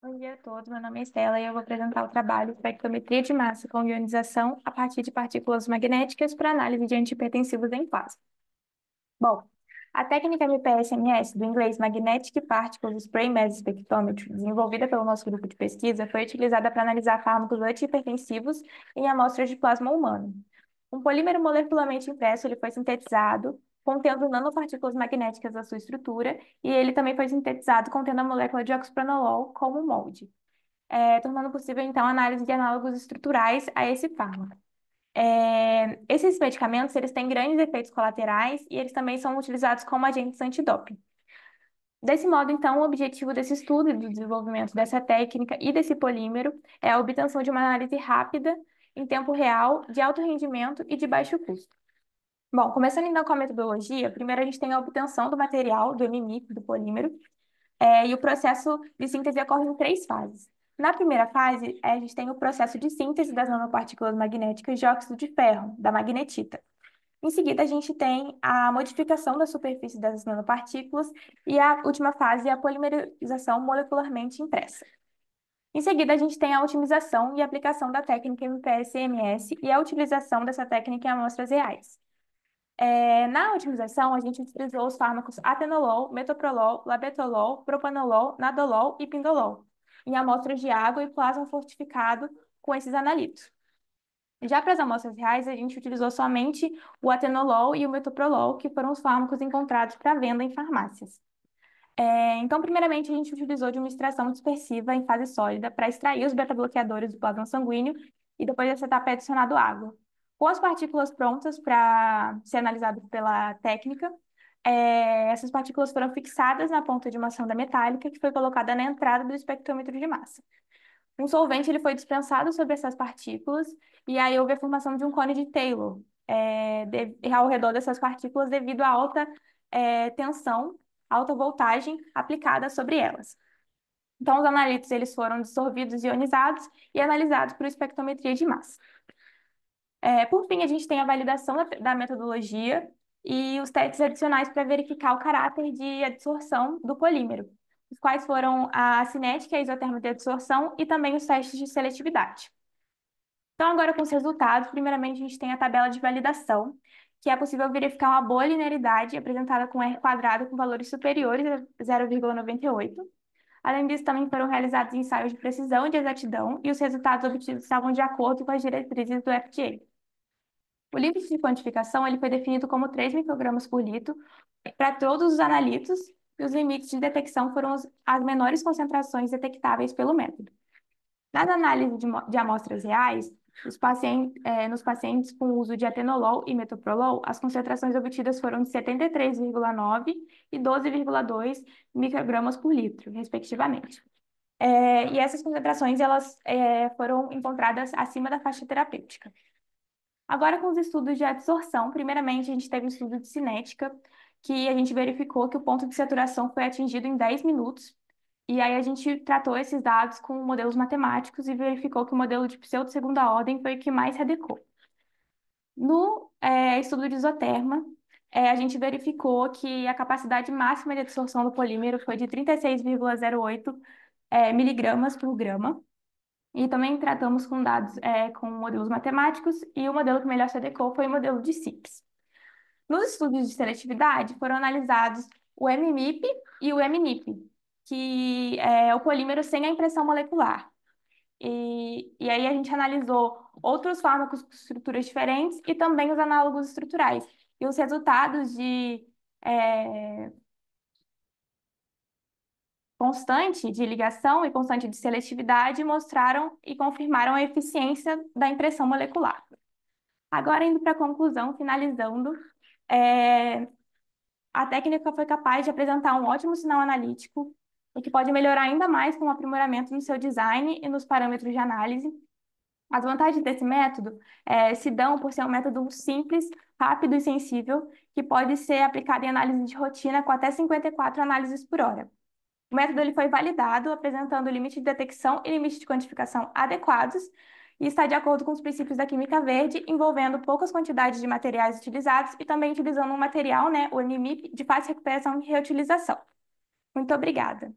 Bom dia a todos, meu nome é Estela e eu vou apresentar o trabalho Espectrometria de massa com ionização a partir de partículas magnéticas para análise de antihipertensivos em plasma. Bom, a técnica MPSMS, do inglês Magnetic Particle Spray Mass Spectrometry, desenvolvida pelo nosso grupo de pesquisa, foi utilizada para analisar fármacos antihipertensivos em amostras de plasma humano. Um polímero molecularmente impresso ele foi sintetizado contendo nanopartículas magnéticas na sua estrutura e ele também foi sintetizado contendo a molécula de oxapronolol como molde, tornando possível, então, a análise de análogos estruturais a esse fármaco. Esses medicamentos, eles têm grandes efeitos colaterais e eles também são utilizados como agentes antidoping. Desse modo, então, o objetivo desse estudo e do desenvolvimento dessa técnica e desse polímero é a obtenção de uma análise rápida, em tempo real, de alto rendimento e de baixo custo. Bom, começando então com a metodologia, primeiro a gente tem a obtenção do material, do MMIP, do polímero, e o processo de síntese ocorre em três fases. Na primeira fase, a gente tem o processo de síntese das nanopartículas magnéticas de óxido de ferro, da magnetita. Em seguida, a gente tem a modificação da superfície das nanopartículas e a última fase é a polimerização molecularmente impressa. Em seguida, a gente tem a otimização e aplicação da técnica MPSMS e a utilização dessa técnica em amostras reais. Na otimização, a gente utilizou os fármacos atenolol, metoprolol, labetalol, propanolol, nadolol e pindolol, em amostras de água e plasma fortificado com esses analitos. Já para as amostras reais, a gente utilizou somente o atenolol e o metoprolol, que foram os fármacos encontrados para venda em farmácias. Então, primeiramente, a gente utilizou de uma extração dispersiva em fase sólida para extrair os beta-bloqueadores do plasma sanguíneo e depois dessa etapa é adicionado água. Com as partículas prontas para ser analisadas pela técnica, essas partículas foram fixadas na ponta de uma sonda metálica que foi colocada na entrada do espectrômetro de massa. Um solvente ele foi dispensado sobre essas partículas e aí houve a formação de um cone de Taylor ao redor dessas partículas devido à alta tensão, alta voltagem aplicada sobre elas. Então, os analíticos eles foram dissolvidos e ionizados e analisados por espectrometria de massa. Por fim, a gente tem a validação da metodologia e os testes adicionais para verificar o caráter de adsorção do polímero, os quais foram a cinética e a isoterma de adsorção e também os testes de seletividade. Então, agora com os resultados, primeiramente a gente tem a tabela de validação, que é possível verificar uma boa linearidade apresentada com R quadrado com valores superiores a 0,98. Além disso, também foram realizados ensaios de precisão e de exatidão, e os resultados obtidos estavam de acordo com as diretrizes do FDA. O limite de quantificação ele foi definido como 3 microgramas por litro para todos os analitos, e os limites de detecção foram as menores concentrações detectáveis pelo método. Nas análises de amostras reais, nos pacientes com uso de atenolol e metoprolol, as concentrações obtidas foram de 73,9 e 12,2 microgramas por litro, respectivamente. E essas concentrações elas, foram encontradas acima da faixa terapêutica. Agora, com os estudos de adsorção, primeiramente a gente teve um estudo de cinética, que a gente verificou que o ponto de saturação foi atingido em 10 minutos, e aí a gente tratou esses dados com modelos matemáticos e verificou que o modelo de pseudo-segunda ordem foi o que mais se adequou. No estudo de isoterma, a gente verificou que a capacidade máxima de absorção do polímero foi de 36,08 miligramas por grama. E também tratamos com dados com modelos matemáticos e o modelo que melhor se adequou foi o modelo de CIPS. Nos estudos de seletividade, foram analisados o MMIP e o MNIP, que é o polímero sem a impressão molecular. E aí a gente analisou outros fármacos com estruturas diferentes e também os análogos estruturais. E os resultados de constante de ligação e constante de seletividade mostraram e confirmaram a eficiência da impressão molecular. Agora, indo para a conclusão, finalizando, é, a técnica foi capaz de apresentar um ótimo sinal analítico e que pode melhorar ainda mais com o aprimoramento no seu design e nos parâmetros de análise. As vantagens desse método se dão por ser um método simples, rápido e sensível, que pode ser aplicado em análise de rotina com até 54 análises por hora. O método ele foi validado, apresentando limite de detecção e limite de quantificação adequados e está de acordo com os princípios da química verde, envolvendo poucas quantidades de materiais utilizados e também utilizando um material, né, o MMIP, de fácil recuperação e reutilização. Muito obrigada.